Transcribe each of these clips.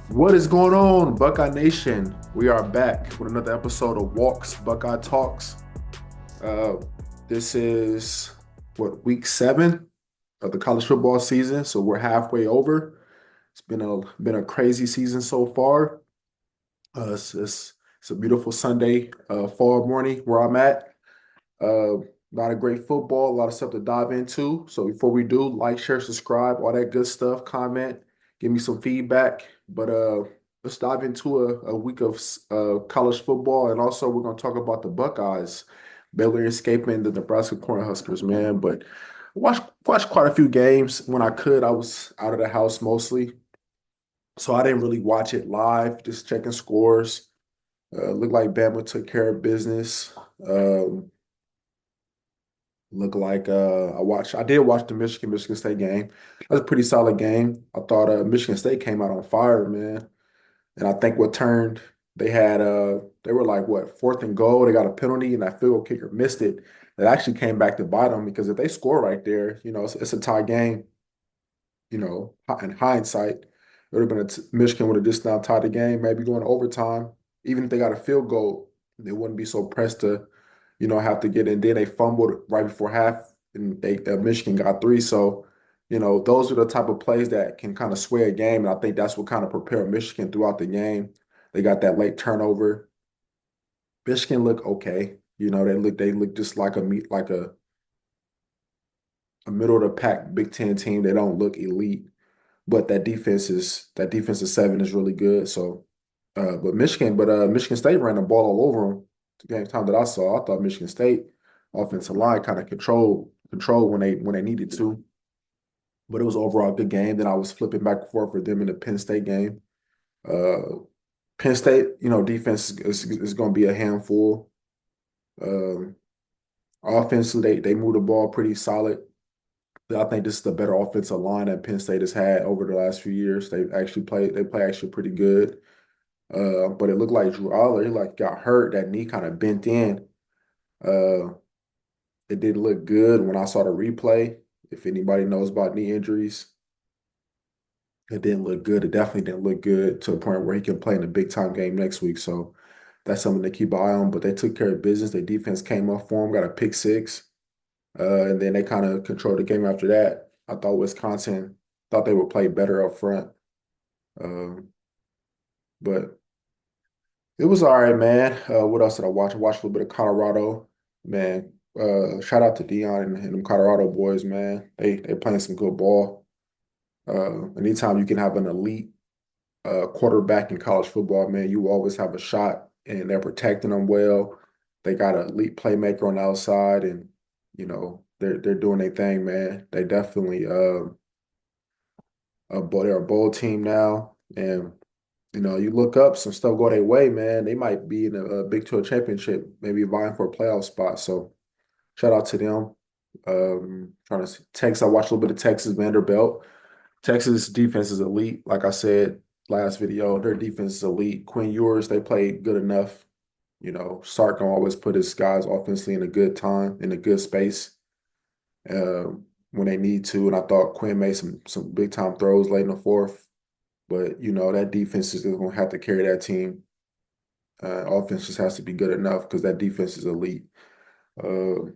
What is going on, Buckeye Nation? We are back with another episode of Walks Buckeye Talks. Uh, this is week 7 of the college football season, so we're halfway over. It's been a crazy season so far. It's a beautiful Sunday fall morning where I'm at. A lot of great football, a lot of stuff to dive into. So before we do, like, share, subscribe, all that good stuff, comment, give me some feedback. But let's dive into a week of college football, and also we're gonna talk about the Buckeyes, Baylor escaping the Nebraska Cornhuskers, man. But I watched quite a few games when I could. I was out of the house mostly, so I didn't really watch it live. Just checking scores. Looked like Bama took care of business. Um, Look like I did watch the Michigan State game. That was a pretty solid game. I thought Michigan State came out on fire, man. And I think what turned they were like what, fourth and goal. They got a penalty and that field goal kicker missed it. It actually came back to bite them because if they score right there, it's a tie game. In hindsight, it would have been Michigan would have just now tied the game, maybe going to overtime. Even if they got a field goal, they wouldn't be so pressed to, have to get in. Then they fumbled right before half, and Michigan got three. So, those are the type of plays that can kind of sway a game, and I think that's what kind of prepared Michigan throughout the game. They got that late turnover. Michigan looked okay. They look just like a middle of the pack Big Ten team. They don't look elite. But that defensive seven is really good. So, Michigan State ran the ball all over them. The game time that I saw, I thought Michigan State offensive line kind of controlled when they needed to. But it was overall a good game. Then I was flipping back and forth for them in the Penn State game. Uh, Penn State, defense is going to be a handful. Um, Offensively, they move the ball pretty solid. I think this is the better offensive line that Penn State has had over the last few years. They play actually pretty good. But it looked like Drew Aller, he like got hurt. That knee kind of bent in. Uh, it didn't look good when I saw the replay. If anybody knows about knee injuries, it didn't look good. It definitely didn't look good to a point where he can play in a big time game next week. So that's something to keep an eye on. But they took care of business. Their defense came up for them, got a pick six. And then they kind of controlled the game after that. I thought Wisconsin thought they would play better up front. Um, but it was all right, man. What else did I watch? I watched a little bit of Colorado. Man, shout out to Dion and them Colorado boys, man. They playing some good ball. Anytime you can have an elite quarterback in college football, man, you always have a shot, and they're protecting them well. They got an elite playmaker on the outside, and they're doing their thing, man. They definitely they're a bowl team now, and you look up some stuff go their way, man. They might be in a Big 12 championship, maybe vying for a playoff spot. So shout out to them. Trying to see Texas. I watched a little bit of Texas Vanderbilt. Texas defense is elite. Like I said last video, their defense is elite. Quinn Ewers, they played good enough. Sark can always put his guys offensively in a good time, in a good space when they need to. And I thought Quinn made some big time throws late in the fourth. But that defense is going to have to carry that team. Offense just has to be good enough because that defense is elite. Uh,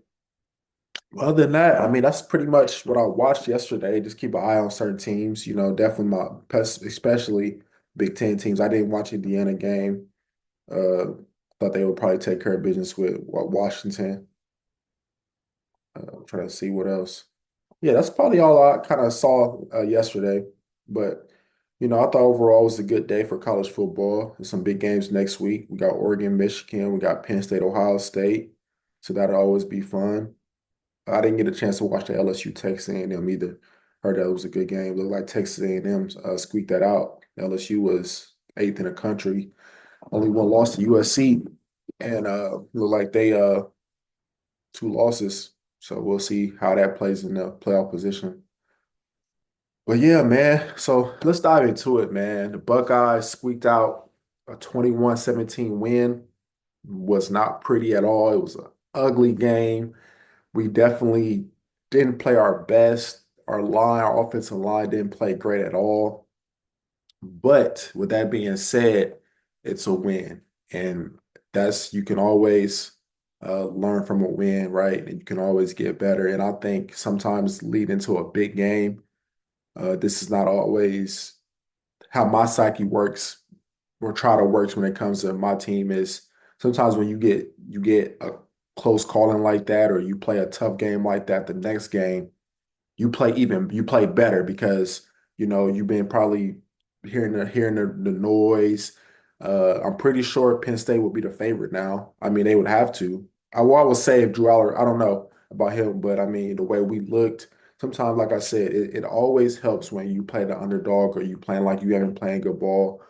Other than that, I mean, that's pretty much what I watched yesterday. Just keep an eye on certain teams. Definitely especially Big Ten teams. I didn't watch Indiana game. Thought they would probably take care of business with Washington. I'm trying to see what else. Yeah, that's probably all I kind of saw yesterday. But I thought overall it was a good day for college football. There's some big games next week. We got Oregon, Michigan. We got Penn State, Ohio State. So that'll always be fun. I didn't get a chance to watch the LSU Texas A&M either. Heard that it was a good game. Looked like Texas A&M squeaked that out. LSU was eighth in the country. Only one loss to USC, and looked like they two losses. So we'll see how that plays in the playoff position. But yeah, man. So let's dive into it, man. The Buckeyes squeaked out a 21-17 win. Was not pretty at all. It was an ugly game. We definitely didn't play our best. Our offensive line didn't play great at all. But with that being said, it's a win. And that's you can always learn from a win, right? And you can always get better. And I think sometimes lead into a big game. This is not always how my psyche works or try to works when it comes to my team is sometimes when you get a close calling like that or you play a tough game like that, the next game you play better because you've been probably hearing the noise. I'm pretty sure Penn State would be the favorite now. I mean, they would have to. I would say if Drew Aller, I don't know about him, but I mean the way we looked. Sometimes, like I said, it always helps when you play the underdog or you playing like you haven't playing good ball.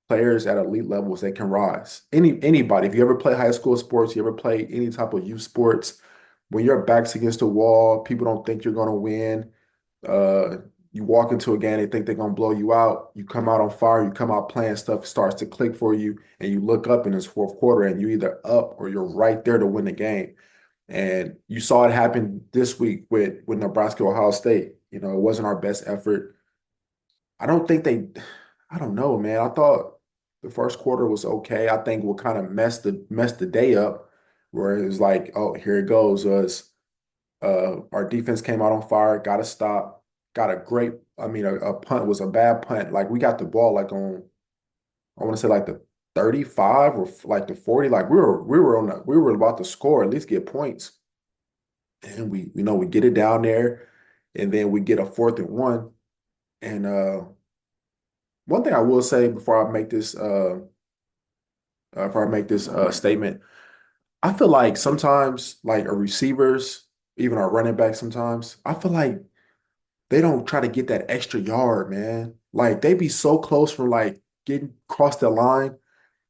Players at elite levels, they can rise. Anybody, if you ever play high school sports, you ever play any type of youth sports, when your back's against the wall, people don't think you're going to win. Uh, you walk into a game, they think they're gonna blow you out. You come out on fire, you come out playing, stuff starts to click for you, and you look up in this fourth quarter and you're either up or you're right there to win the game. And you saw it happen this week with Nebraska, Ohio State. It wasn't our best effort. I don't think they, I don't know, man. I thought the first quarter was okay. I think what kind of messed the day up, where it was like, oh, here it goes, was our defense came out on fire, got a stop, got a great, I mean, a punt was a bad punt. Like we got the ball like on, I want to say like the 35 or like the 40. Like we were about to score, at least get points. And we get it down there, and then we get a 4th and 1. And one thing I will say before I make this statement, I feel like sometimes like our receivers, even our running backs sometimes, I feel like they don't try to get that extra yard, man. Like they be so close from like getting across the line,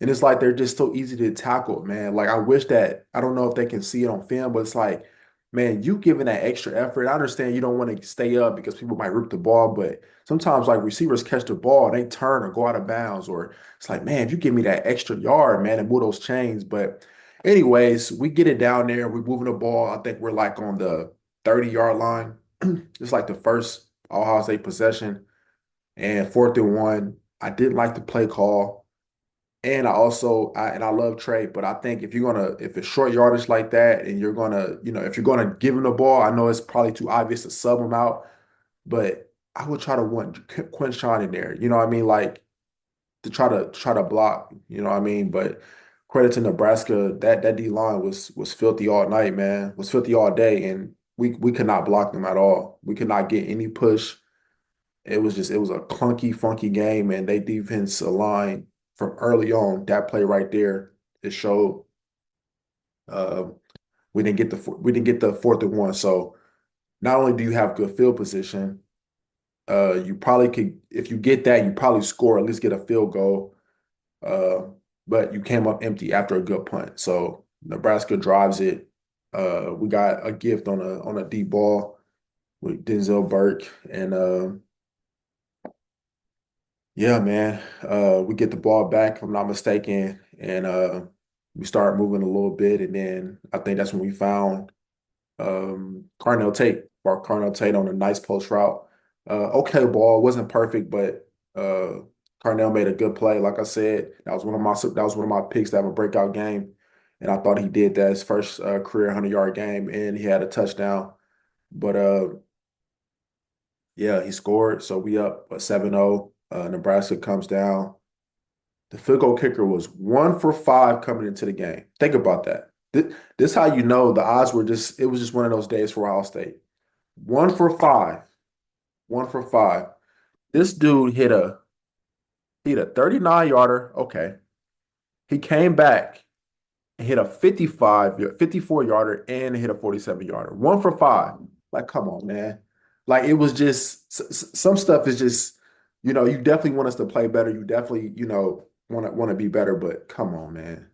and it's like they're just so easy to tackle, man. Like I wish that I don't know if they can see it on film, but it's like, man, you giving that extra effort. I understand you don't want to stay up because people might rip the ball, but sometimes like receivers catch the ball and they turn or go out of bounds, or it's like, man, if you give me that extra yard, man, and move those chains. But anyways, we get it down there, we're moving the ball. I think we're like on the 30-yard line. It's like the first Ohio State possession and 4th and 1. I didn't like the play call. And I love Trey, but I think if it's short yardage like that and if you're gonna give him the ball, I know it's probably too obvious to sub him out, but I would try to want Quinshon in there. You know what I mean? Like to try to block, you know what I mean? But credit to Nebraska, that D line was filthy all night, man. Was filthy all day, and we could not block them at all. We could not get any push. It was a clunky, funky game, and they defense line from early on. That play right there, it showed uh, we didn't get the 4th and 1. So not only do you have good field position, you probably could if you get that, you probably score at least get a field goal. Uh, but you came up empty after a good punt. So Nebraska drives it. We got a gift on a deep ball with Denzel Burke, and yeah, man, we get the ball back, if I'm not mistaken, and we start moving a little bit, and then I think that's when we found Carnell Tate, or Carnell Tate on a nice post route. Okay, ball wasn't perfect, but Carnell made a good play. Like I said, that was one of my picks to have a breakout game, and I thought he did that his first career 100-yard game, and he had a touchdown. But yeah, he scored, so we up 7-0. Nebraska comes down. The field goal kicker was 1 for 5 coming into the game. Think about that. This how you know the odds were it was just one of those days for Ohio State. 1 for 5. 1 for 5. This dude hit a 39 yarder. Okay. He came back and hit a 54 yarder and hit a 47 yarder. 1 for 5. Like, come on, man. Like it was just some stuff is just, you definitely want us to play better. You definitely, want to be better, but come on, man.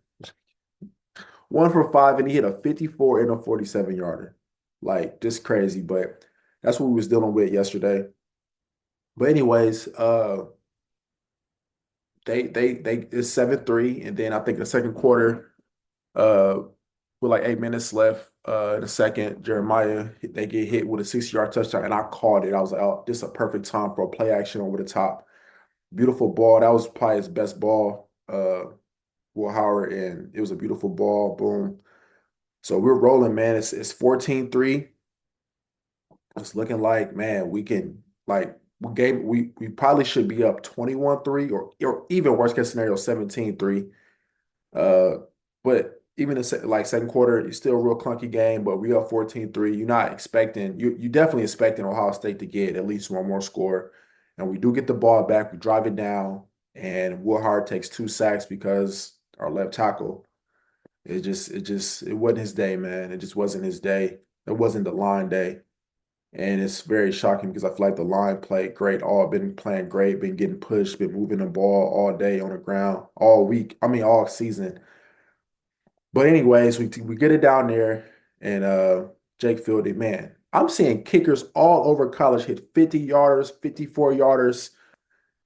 1 for 5, and he hit a 54 and a 47 yarder. Like just crazy, but that's what we was dealing with yesterday. But anyways, they it's 7-3, and then I think the second quarter, uh, with like 8 minutes left, in the second, Jeremiah they get hit with a 60-yard touchdown, and I called it. I was like, oh, this is a perfect time for a play action over the top. Beautiful ball. That was probably his best ball, Will Howard, and it was a beautiful ball. Boom. So we're rolling, man. It's 14-3. It's looking like, man, we can like we probably should be up 21-3 or even worst case scenario 17-3. Uh, but even in like second quarter, it's still a real clunky game, but we up 14-3. You're not expecting you definitely expecting Ohio State to get at least one more score. And we do get the ball back, we drive it down, and Will Hart takes 2 sacks because our left tackle, it wasn't his day, man. It just wasn't his day. It wasn't the line day. And it's very shocking because I feel like the line played great, all been playing great, been getting pushed, been moving the ball all day on the ground, all week. I mean, all season. But anyways, we get it down there, and Jake Fielding, man, I'm seeing kickers all over college hit 50 yarders, 54 yarders.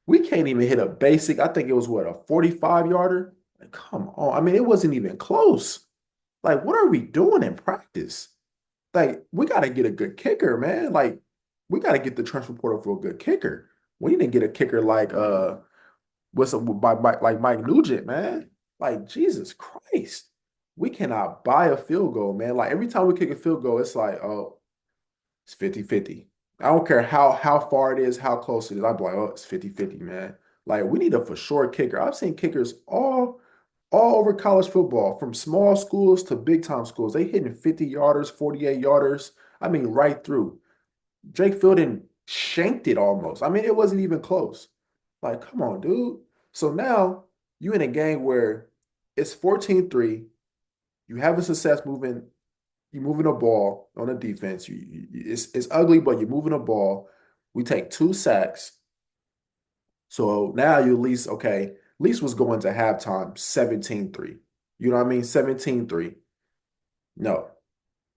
We can't even hit a basic. I think it was what, a 45 yarder? Like, come on. I mean, it wasn't even close. Like, what are we doing in practice? Like, we got to get a good kicker, man. Like, we got to get the transfer portal for a good kicker. We need to get a kicker like like Mike Nugent, man. Like Jesus Christ. We cannot buy a field goal, man. Like every time we kick a field goal, it's like, oh, it's 50-50. I don't care how far it is, how close it is. I'd be like, oh, it's 50-50, man. Like we need a for sure kicker. I've seen kickers all over college football, from small schools to big time schools. They hitting 50 yarders, 48 yarders. I mean, right through. Drake Fielding shanked it almost. I mean, it wasn't even close. Like, come on, dude. So now you in a game where it's 14-3. You having success moving, you moving a ball on a defense. It's ugly, but you're moving a ball. We take 2 sacks. So now you at least, okay, at least was going to halftime 17-3. You know what I mean? 17-3. No.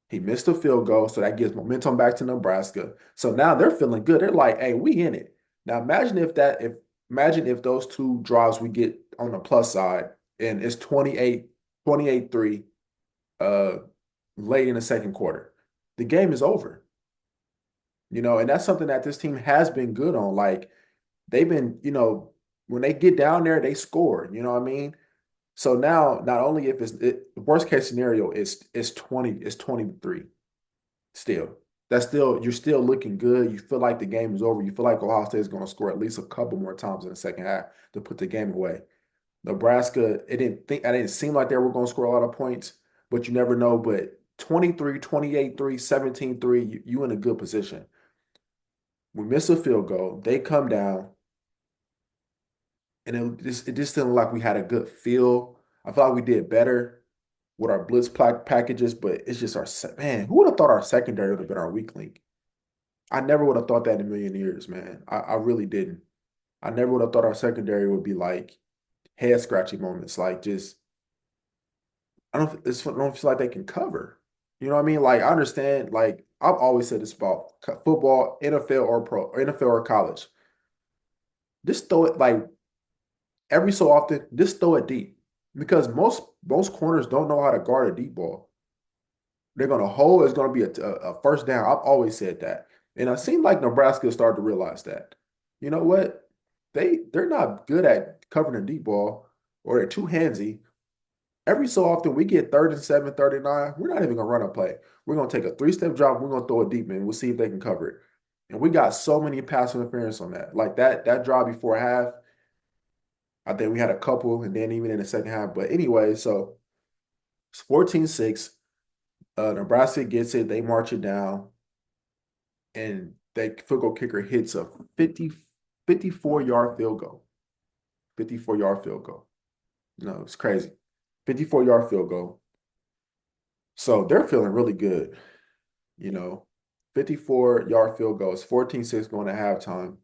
He missed a field goal, so that gives momentum back to Nebraska. So now they're feeling good. They're like, "Hey, we in it." Now imagine if those two drives we get on the plus side and it's 28-3 uh late in the second quarter. The game is over. And that's something that this team has been good on. Like they've been, when they get down there, they score. You know what I mean? So now, not only if the worst case scenario is 20-3. Still, that's still you're still looking good. You feel like the game is over. You feel like Ohio State is going to score at least a couple more times in the second half to put the game away. Nebraska, I didn't seem like they were going to score a lot of points, but you never know. But 23, 28-3, 17-3, you in a good position. We miss a field goal. They come down, and it just didn't look like we had a good feel. I feel like we did better with our blitz packages, but it's just man. Who would have thought our secondary would have been our weak link? I never would have thought that in a million years, man. I really didn't. I never would have thought our secondary would be like head scratching moments, like just I don't feel like they can cover. You know what I mean? Like I understand. Like I've always said this about football, NFL or pro, or NFL or college. Just throw it like every so often. Just throw it deep because most corners don't know how to guard a deep ball. They're going to hold. It's going to be a first down. I've always said that. And it seemed like Nebraska started to realize that. You know what? They're not good at covering a deep ball, or they're too handsy. Every so often we get 3rd and 7, 39. We're not even gonna run a play. We're gonna take a 3-step drop. We're gonna throw it deep, and we'll see if they can cover it. And we got so many pass interference on that. Like that drive before half, I think we had a couple, and then even in the second half. But anyway, so it's 14-6. Nebraska gets it. They march it down, and the field goal kicker hits a 54-yard field goal. 54-yard field goal. No, it's crazy. 54-yard field goal. So they're feeling really good. 54-yard field goal. It's 14-6 going to halftime.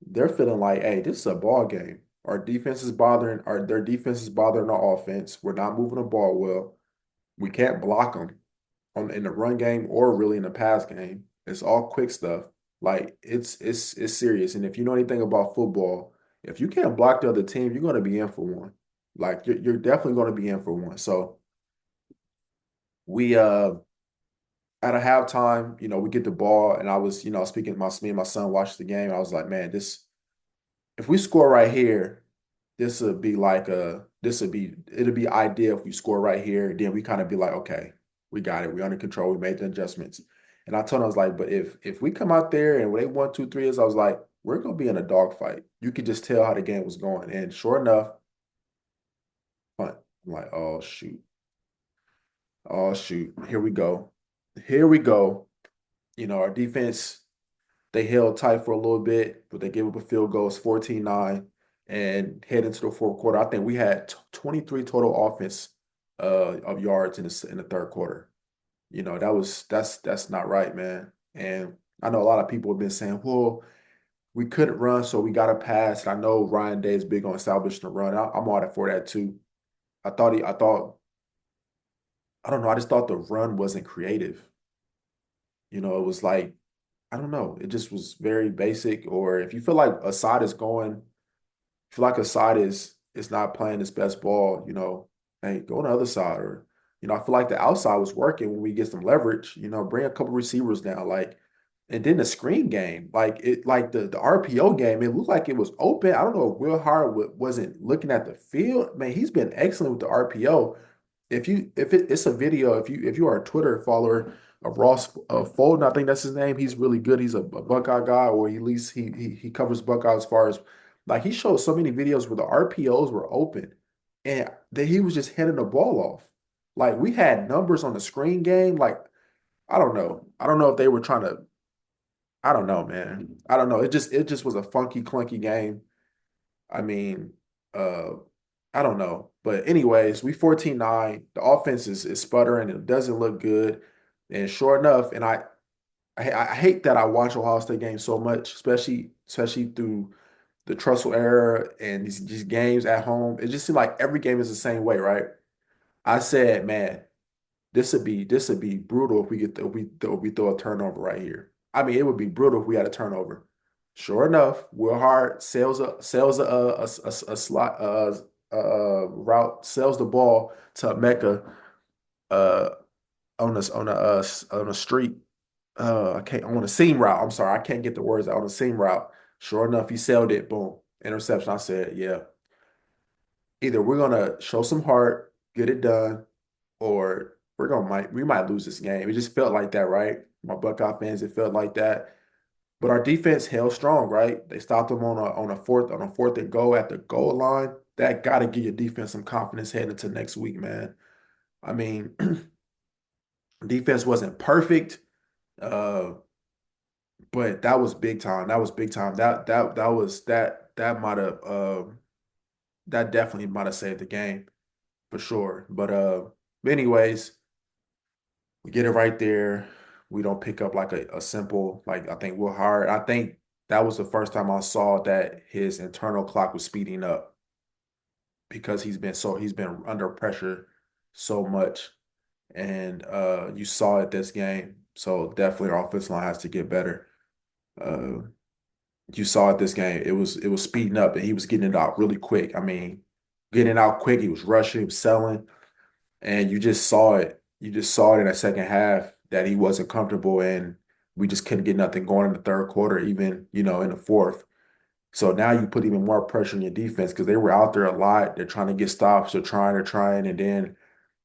They're feeling like, hey, this is a ball game. Their defense is bothering our offense. We're not moving the ball well. We can't block them in the run game or really in the pass game. It's all quick stuff. Like it's serious. And if you know anything about football, if you can't block the other team, you're going to be in for one. Like you're definitely going to be in for one. So we at a halftime, we get the ball, and I was, speaking to me and my son watched the game. I was like, man, this. if we score right here, it'll be ideal if we score right here. Then we kind of be like, okay, we got it. We're under control. We made the adjustments. And I told him, I was like, but if we come out there and they 1, 2, 3 is, I was like, we're gonna be in a dogfight. You could just tell how the game was going. And sure enough, punt. I'm like, oh shoot. Oh shoot. Here we go. Here we go. Our defense, they held tight for a little bit, but they gave up a field goal. It's 14-9, and head into the fourth quarter. I think we had 23 total offense of yards in the third quarter. That's not right, man. And I know a lot of people have been saying, well, we couldn't run, so we got to pass. And I know Ryan Day is big on establishing the run. I'm all for that too. I thought, I don't know. I just thought the run wasn't creative. It was like, I don't know. It just was very basic. Or if you feel like Assad is going, feel like Assad is not playing his best ball, hey, go on the other side. Or, I feel like the outside was working when we get some leverage, bring a couple receivers down. Like, and then the screen game, like the RPO game, it looked like it was open. I don't know if Will Howard wasn't looking at the field. Man, he's been excellent with the RPO. It's a video, if you are a Twitter follower of Ross Fulton, I think that's his name. He's really good. He's a Buckeye guy, or at least he covers Buckeye as far as, like, he showed so many videos where the RPOs were open and that he was just handing the ball off. Like, we had numbers on the screen game. Like, I don't know. I don't know if they were trying to. I don't know, man. I don't know. It just was a funky, clunky game. I mean, uh, I don't know. But anyways, we 14-9. The offense is sputtering and it doesn't look good. And sure enough, and I hate that I watch Ohio State games so much, especially through the Trussell era and these games at home. It just seems like every game is the same way, right? I said, man, this would be brutal if we throw a turnover right here. I mean, it would be brutal if we had a turnover. Sure enough, Will Hart sells a slot route, sells the ball to Mecca uh on a street. I can't on a seam route. I'm sorry, I can't get the words out on a seam route. Sure enough, he sailed it. Boom, interception. I said, yeah, either we're gonna show some heart, get it done, or we might lose this game. It just felt like that, right? My Buckeye fans, it felt like that. But our defense held strong, right? They stopped them on a fourth and goal at the goal line. That got to give your defense some confidence heading into next week, man. I mean, defense wasn't perfect, uh, but that was big time. That was big time. That might have that definitely might have saved the game for sure. But anyways, we get it right there. We don't pick up like a simple, like, I think Will Hard. I think that was the first time I saw that his internal clock was speeding up because he's been under pressure so much. And you saw it this game. So definitely our offensive line has to get better. Uh, you saw it this game. It was speeding up and he was getting it out really quick. I mean, getting it out quick, he was rushing, he was selling. And you just saw it. You just saw it in the second half that he wasn't comfortable, and we just couldn't get nothing going in the third quarter, even, in the fourth. So now you put even more pressure on your defense because they were out there a lot. They're trying to get stops. They're trying. And then,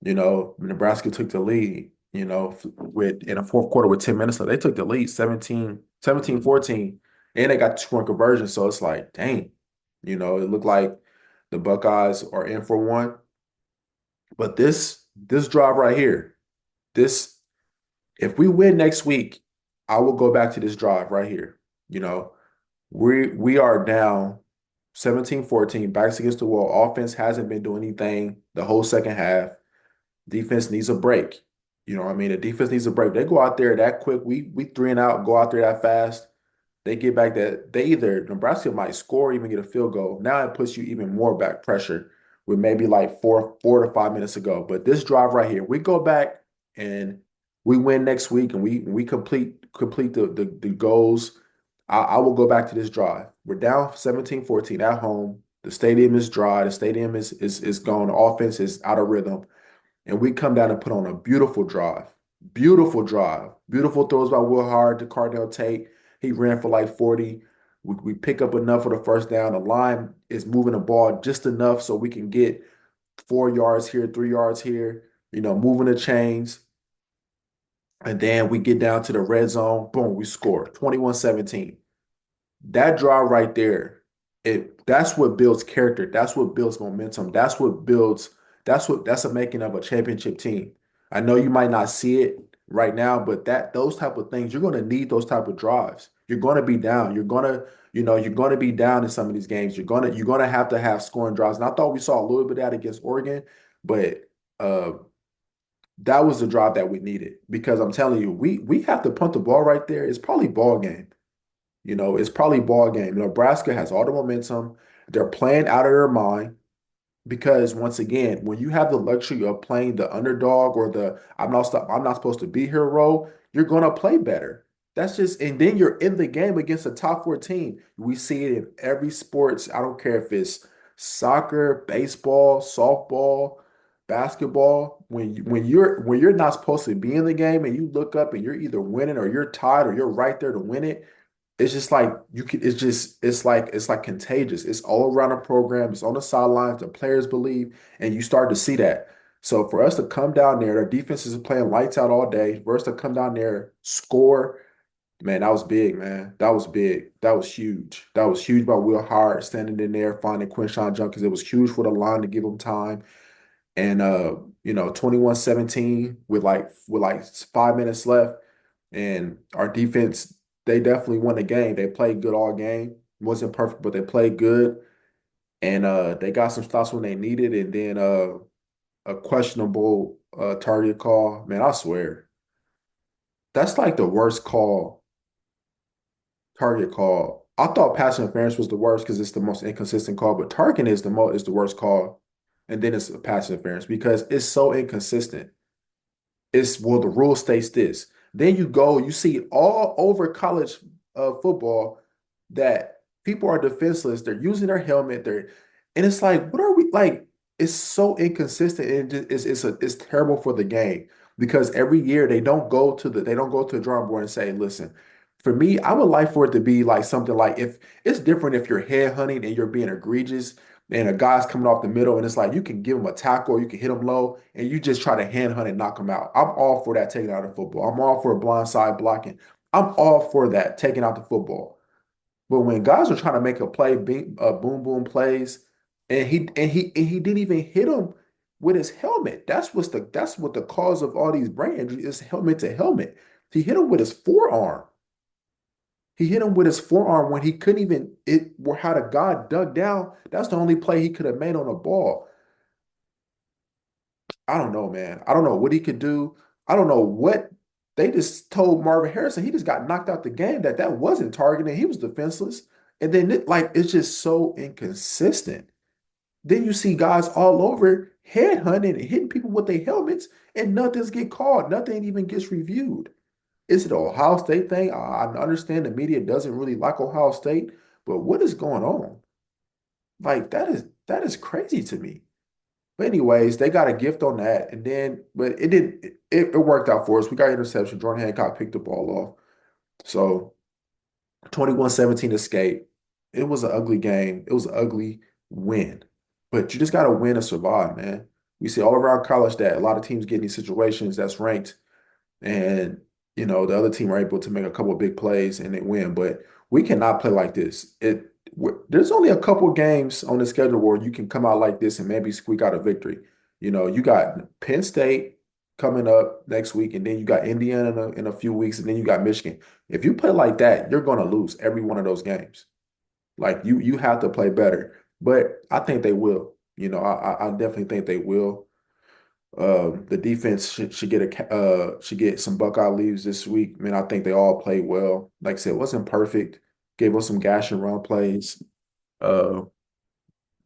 Nebraska took the lead, with in the fourth quarter with 10 minutes left. They took the lead 17-14, and they got 2 point conversion. So it's like, dang, it looked like the Buckeyes are in for one. But this drive right here, this if we win next week, I will go back to this drive right here. You know, we are down 17-14, backs against the wall. Offense hasn't been doing anything the whole second half. Defense needs a break. You know what I mean? The defense needs a break. They go out there that quick. We 3 and out, go out there that fast. They get back that they either Nebraska might score or even get a field goal. Now it puts you even more back pressure with maybe like 4 to 5 minutes to go. But this drive right here, we go back and we win next week and we complete the goals. I will go back to this drive. We're down 17-14 at home. The stadium is dry. The stadium is gone. The offense is out of rhythm. And we come down and put on a beautiful drive. Beautiful drive. Beautiful throws by Will Hard to Cardell Tate. He ran for like 40. We pick up enough for the first down. The line is moving the ball just enough so we can get 4 yards here, 3 yards here, moving the chains. And then we get down to the red zone. Boom, we score 21-17. That drive right there, that's what builds character. That's what builds momentum. That's a making of a championship team. I know you might not see it right now, but those type of things, you're gonna need those type of drives. You're gonna be down. You're gonna be down in some of these games. You're gonna have to have scoring drives. And I thought we saw a little bit of that against Oregon, but uh that was the drive that we needed because I'm telling you, we have to punt the ball right there. It's probably ball game. It's probably ball game. Nebraska has all the momentum. They're playing out of their mind because once again, when you have the luxury of playing the underdog or the I'm not supposed to be here role, you're gonna play better. That's just and then you're in the game against a top four team. We see it in every sports. I don't care if it's soccer, baseball, softball, basketball. When you're not supposed to be in the game and you look up and you're either winning or you're tied or you're right there to win it, it's just like you can it's like contagious. It's all around the program, it's on the sidelines, the players believe, and you start to see that. So for us to come down there, their defenses are playing lights out all day. For us to come down there, score, man, that was big, man. That was big. That was huge. That was huge by Will Hart standing in there, finding Quinshawn Judkins. It was huge for the line to give him time. And 21-17 with like 5 minutes left. And our defense, they definitely won the game. They played good all game. Wasn't perfect, but they played good. And they got some stops when they needed. And then a questionable target call. Man, I swear. That's like the worst target call. I thought pass interference was the worst because it's the most inconsistent call, but targeting is the worst call. And then it's a pass interference because it's so inconsistent. The rule states this. Then you see all over college football that people are defenseless. They're using their helmet. And it's like, what are we like? It's so inconsistent, and it's terrible for the game because every year they don't go to the drawing board and say, listen, for me, I would like for it to be like something like if it's different if you're head hunting and you're being egregious and a guy's coming off the middle and it's like you can give him a tackle, you can hit him low, and you just try to hand hunt and knock him out. I'm all for that taking out of football. I'm all for blind side blocking. I'm all for that taking out the football. But when guys are trying to make a play, boom boom plays, and he didn't even hit him with his helmet. That's what the cause of all these brain injuries is helmet to helmet. He hit him with his forearm. He hit him with his forearm when he couldn't even it or how the guy dug down. That's the only play he could have made on the ball. I don't know, man. I don't know what he could do. I don't know what they just told Marvin Harrison. He just got knocked out the game. That wasn't targeting. He was defenseless. And then it's just so inconsistent. Then you see guys all over headhunting and hitting people with their helmets, and nothing's get called. Nothing even gets reviewed. Is it an Ohio State thing? I understand the media doesn't really like Ohio State, but what is going on? Like that is crazy to me. But anyways, they got a gift on that, and then but it didn't it worked out for us. We got interception. Jordan Hancock picked the ball off. So 21-17 escape. It was an ugly game. It was an ugly win. But you just got to win to survive, man. We see all around college that a lot of teams get in these situations that's ranked and the other team are able to make a couple of big plays and they win. But we cannot play like this. There's only a couple games on the schedule where you can come out like this and maybe squeak out a victory. You got Penn State coming up next week, and then you got Indiana in a few weeks, and then you got Michigan. If you play like that, you're going to lose every one of those games. Like you have to play better. But I think they will. I definitely think they will. The defense should get some Buckeye leaves this week. I mean, I think they all played well. Like I said, it wasn't perfect. Gave us some gash and run plays. Uh,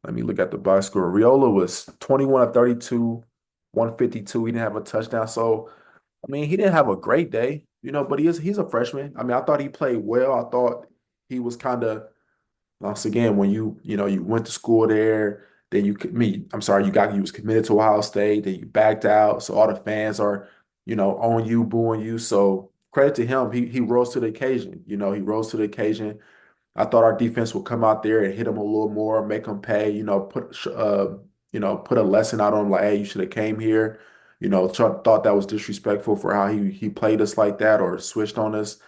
Let me look at the box score. Riola was 21 of 32, 152. He didn't have a touchdown. So, I mean, he didn't have a great day, but he's a freshman. I mean, I thought he played well. I thought he was kind of once again, when you went to school there, then I'm sorry, you was committed to Ohio State, then you backed out. So all the fans are, on you, booing you. So credit to him. He rose to the occasion. He rose to the occasion. I thought our defense would come out there and hit them a little more, make them pay, put a lesson out on 'em like, hey, you should have came here. Thought that was disrespectful for how he played us like that or switched on us.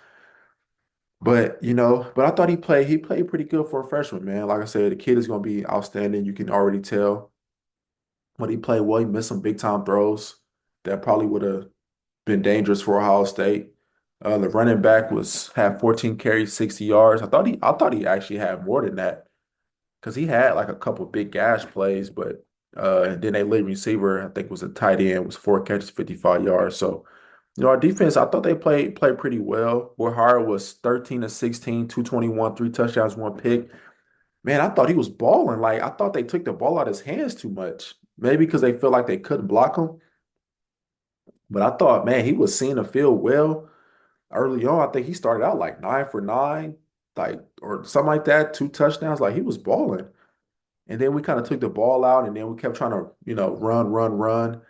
But I thought he played pretty good for a freshman, man. Like I said, the kid is going to be outstanding. You can already tell when he played well. He missed some big time throws that probably would have been dangerous for Ohio State. The running back was had 14 carries, 60 yards. I thought he actually had more than that because he had like a couple big gash plays, but and then a lead receiver, I think was a tight end, was 4 catches, 55 yards. So, our defense, I thought they played pretty well. Will Howard was 13 to 16, 221, 3 touchdowns, 1 pick. Man, I thought he was balling. Like I thought they took the ball out of his hands too much. Maybe because they feel like they couldn't block him. But I thought, man, he was seeing the field well early on. I think he started out like 9 for 9, like or something like that, 2 touchdowns. Like he was balling. And then we kind of took the ball out, and then we kept trying to, run, run, run.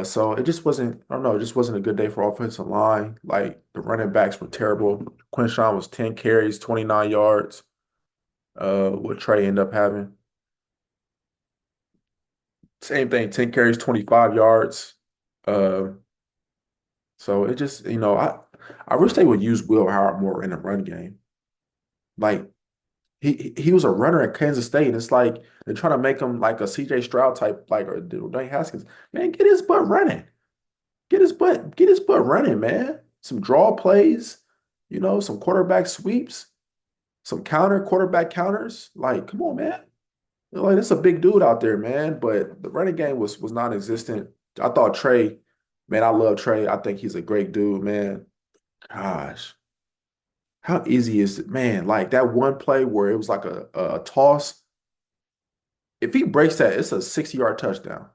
So it just wasn't, I don't know, it just wasn't a good day for offensive line. Like the running backs were terrible. Quinshawn was 10 carries, 29 yards. What Trey ended up having. Same thing, 10 carries, 25 yards. Uh, so it just, I wish they would use Will Howard more in the run game. Like he was a runner at Kansas State. And it's like they're trying to make him like a CJ Stroud type, like or Dwayne Haskins. Man, get his butt running. Get his butt running, man. Some draw plays, some quarterback sweeps, some quarterback counters. Like, come on, man. Like that's a big dude out there, man. But the running game was non-existent. I thought Trey, man, I love Trey. I think he's a great dude, man. Gosh, how easy is it, man? Like that one play where it was like a toss. If he breaks that, it's a 60-yard touchdown.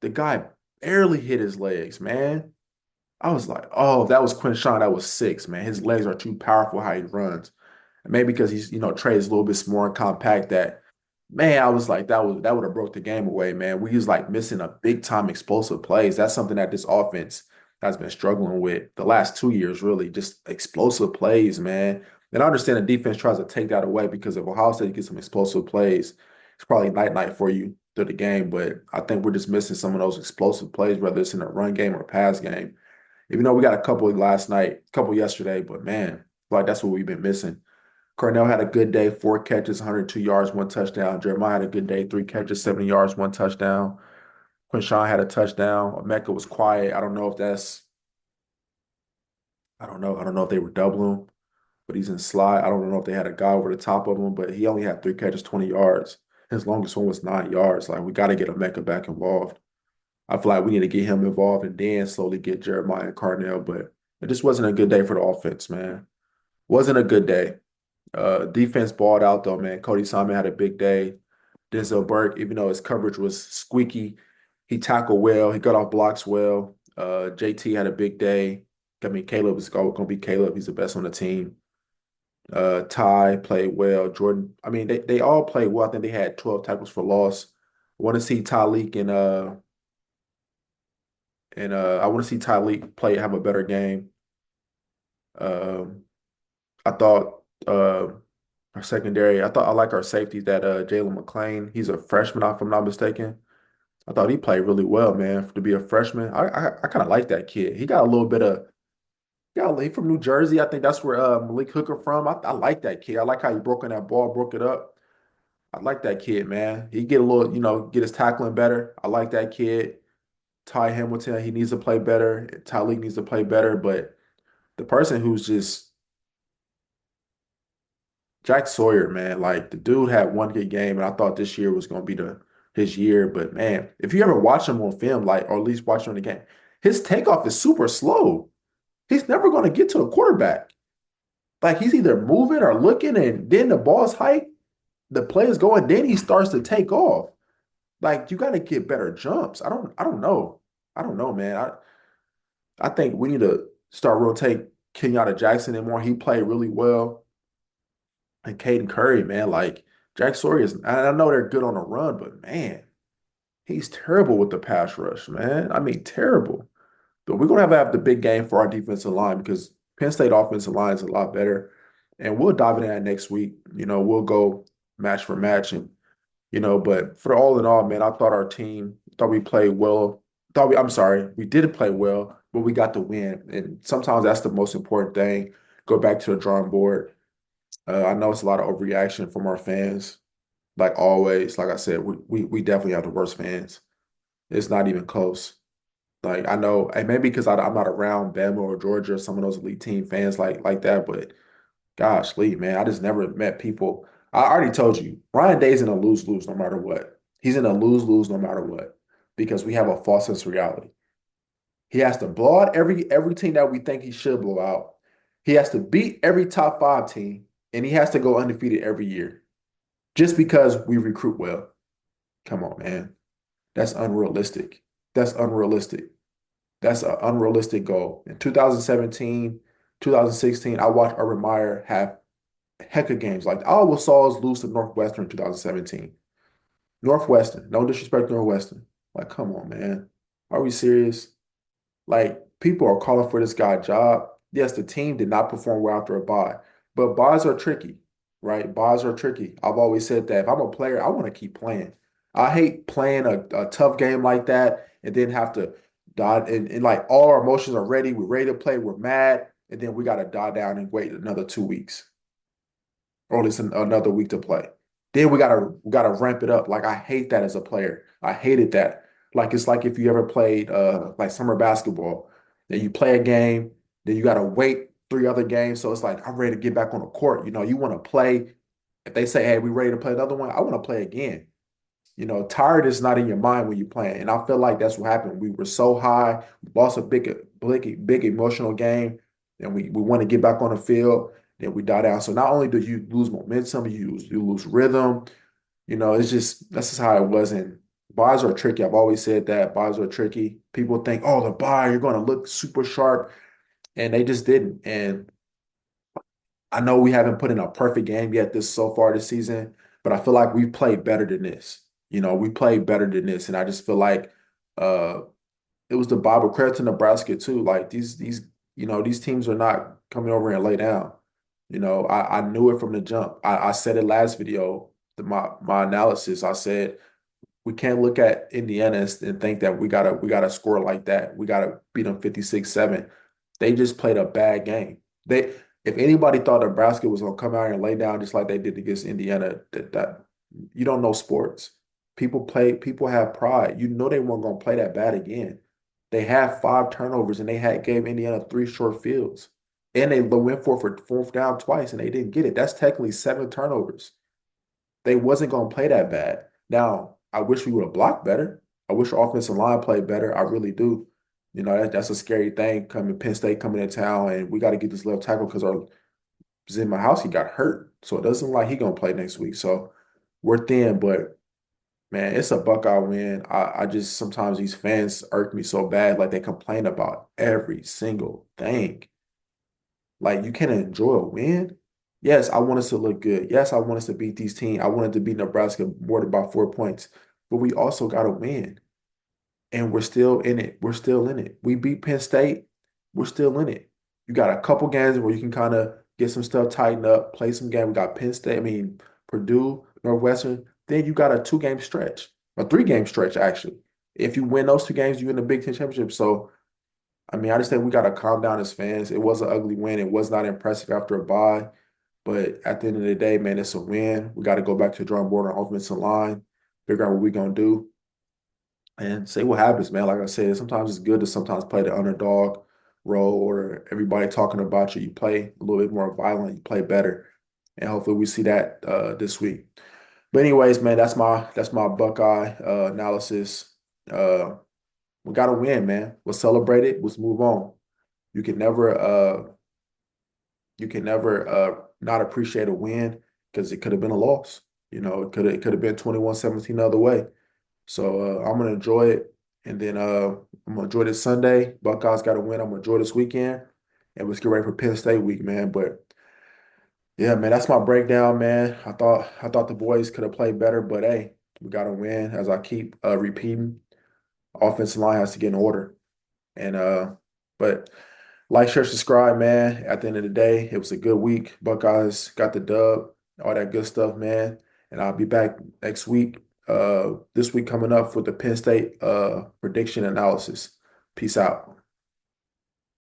The guy barely hit his legs, man. I was like, oh, if that was Quinshawn, that was six, man. His legs are too powerful how he runs. Maybe because he's, Trey is a little bit more compact that, man, I was like, that would have broke the game away, man. We was like missing a big time explosive plays. That's something that this offense has been struggling with the last 2 years, really, just explosive plays, man. And I understand the defense tries to take that away because if Ohio State gets some explosive plays, it's probably night night for you through the game. But I think we're just missing some of those explosive plays, whether it's in a run game or pass game. Even though we got a couple last night, a couple yesterday, but man, I feel like that's what we've been missing. Cornell had a good day, 4 catches, 102 yards, 1 touchdown. Jeremiah had a good day, 3 catches, 70 yards, 1 touchdown. Quinshawn had a touchdown. Mecca was quiet. I don't know if that's, I don't know. I don't know if they were doubling him, but he's in slot. I don't know if they had a guy over the top of him, but he only had 3 catches, 20 yards. His longest one was 9 yards. Like, we got to get a Mecca back involved. I feel like we need to get him involved and then slowly get Jeremiah and Carnell, but it just wasn't a good day for the offense, man. Wasn't a good day. Defense balled out though, man. Cody Simon had a big day. Denzel Burke, even though his coverage was squeaky, he tackled well. He got off blocks well. JT had a big day. I mean, Caleb is going to be Caleb. He's the best on the team. Ty played well. Jordan, I mean, they all played well. I think they had 12 tackles for loss. I want to see Tyleek and I want to see Tyleek have a better game. Um, I thought our secondary. I like our safety that Jalen McClain. He's a freshman, if I'm not mistaken. I thought he played really well, man, to be a freshman. I kind of like that kid. He got a little bit of he from New Jersey. I think that's where Malik Hooker from. I like that kid. I like how he broke in that ball, broke it up. I like that kid, man. He get a little, get his tackling better. I like that kid. Ty Hamilton, he needs to play better. Tyleek needs to play better, but the person who's just Jack Sawyer, man, like the dude had one good game, and I thought this year was going to be the his year. But man, if you ever watch him on film, like or at least watch him in the game, his takeoff is super slow. He's never going to get to the quarterback. Like he's either moving or looking, and then the ball's hiked, the play is going, then he starts to take off. Like you got to get better jumps. I don't know. I don't know, man. I think we need to start rotate Kenyatta Jackson in more. He played really well. And Caden Curry, man, like Jack Sawyer is, I know they're good on the run, but man, he's terrible with the pass rush, man. I mean, terrible. But we're gonna have to have the big game for our defensive line because Penn State offensive line is a lot better. and we'll dive into that next week. We'll go match for match, and but for all in all, man, I thought our team thought we played well. I'm sorry, we didn't play well, but we got the win, and sometimes that's the most important thing. Go back to the drawing board. I know it's a lot of overreaction from our fans, like always. Like I said, we definitely have the worst fans. It's not even close. Like I know, and maybe because I'm not around Bama or Georgia or some of those elite team fans like that, but gosh, Lee, man, I just never met people. I already told you, Ryan Day's in a lose-lose no matter what. He's in a lose-lose no matter what because we have a false sense of reality. He has to blow out every team that we think he should blow out. He has to beat every top five team, and he has to go undefeated every year just because we recruit well. Come on, man. That's unrealistic. That's unrealistic. That's an unrealistic goal. In 2017, 2016, I watched Urban Meyer have heck of games. Like I always saw us lose to Northwestern in 2017. Northwestern, no disrespect to Northwestern. Like, come on, man. Are we serious? Like, people are calling for this guy job. Yes, the team did not perform well after a bye, but buys are tricky, right? Buys are tricky. I've always said that if I'm a player, I want to keep playing. I hate playing a tough game like that and then have to die and like all our emotions are ready. We're ready to play. We're mad. And then we got to die down and wait another 2 weeks or at least another week to play. Then we gotta ramp it up. Like I hate that as a player. I hated that. Like it's like if you ever played like summer basketball, then you play a game, then you gotta wait 3 other games. So it's like I'm ready to get back on the court. You want to play. If they say, "Hey, we ready to play another one," I want to play again. Tired is not in your mind when you're playing. And I feel like that's what happened. We were so high, we lost a big emotional game, and we want to get back on the field, then we die down. So not only do you lose momentum, you lose rhythm. It's just that's just how it was. And buys are tricky. I've always said that buys are tricky. People think, oh, the buy, you're going to look super sharp, and they just didn't. And I know we haven't put in a perfect game yet this so far this season, but I feel like we've played better than this. We played better than this, and I just feel like uh, it was the Bible credit to Nebraska too. Like these teams are not coming over and lay down. I knew it from the jump. I said it last video, my analysis. I said we can't look at Indiana and think that we gotta score like that. We gotta beat them 56-7. They just played a bad game. They if anybody thought Nebraska was gonna come out and lay down just like they did against Indiana, that you don't know sports. People have pride. They weren't gonna play that bad again. They had 5 turnovers and they had gave Indiana 3 short fields. And they went for fourth down twice and they didn't get it. That's technically 7 turnovers. They wasn't going to play that bad. Now, I wish we would have blocked better. I wish our offensive line played better. I really do. That's a scary thing coming Penn State coming to town, and we got to get this left tackle because our Zin house he got hurt, so it doesn't look like he gonna play next week. So we're thin, but man, it's a Buckeye win. I just sometimes these fans irk me so bad, like they complain about every single thing. Like you can't enjoy a win. Yes, I want us to look good. Yes, I want us to beat these teams. I wanted to beat Nebraska more than by 4 points. But we also got to win. And we're still in it. We're still in it. We beat Penn State. We're still in it. You got a couple games where you can kind of get some stuff tightened up, play some game. We got Penn State, Purdue, Northwestern. Then you got a 2 game stretch, a 3 game stretch, actually. If you win those 2 games, you win the Big Ten championship. So I just think we got to calm down as fans. It was an ugly win. It was not impressive after a bye. But at the end of the day, man, it's a win. We got to go back to the drawing board on offensive line, figure out what we're going to do, and see what happens, man. Like I said, sometimes it's good to sometimes play the underdog role or everybody talking about you. You play a little bit more violent, you play better. And hopefully we see that this week. But anyways, man, that's my Buckeye analysis. We got to win, man. Let's celebrate it. Let's move on. You can never not appreciate a win because it could have been a loss. It could have been 21-17 the other way. So I'm gonna enjoy it, and then I'm gonna enjoy this Sunday. Buckeyes got to win. I'm gonna enjoy this weekend, and let's get ready for Penn State week, man. But yeah, man, that's my breakdown, man. I thought the boys could have played better, but hey, we got to win. As I keep repeating, offensive line has to get in order, and but. Like, share, subscribe, man. At the end of the day, it was a good week. Buckeyes got the dub, all that good stuff, man. And I'll be back next week. This week coming up with the Penn State prediction analysis. Peace out.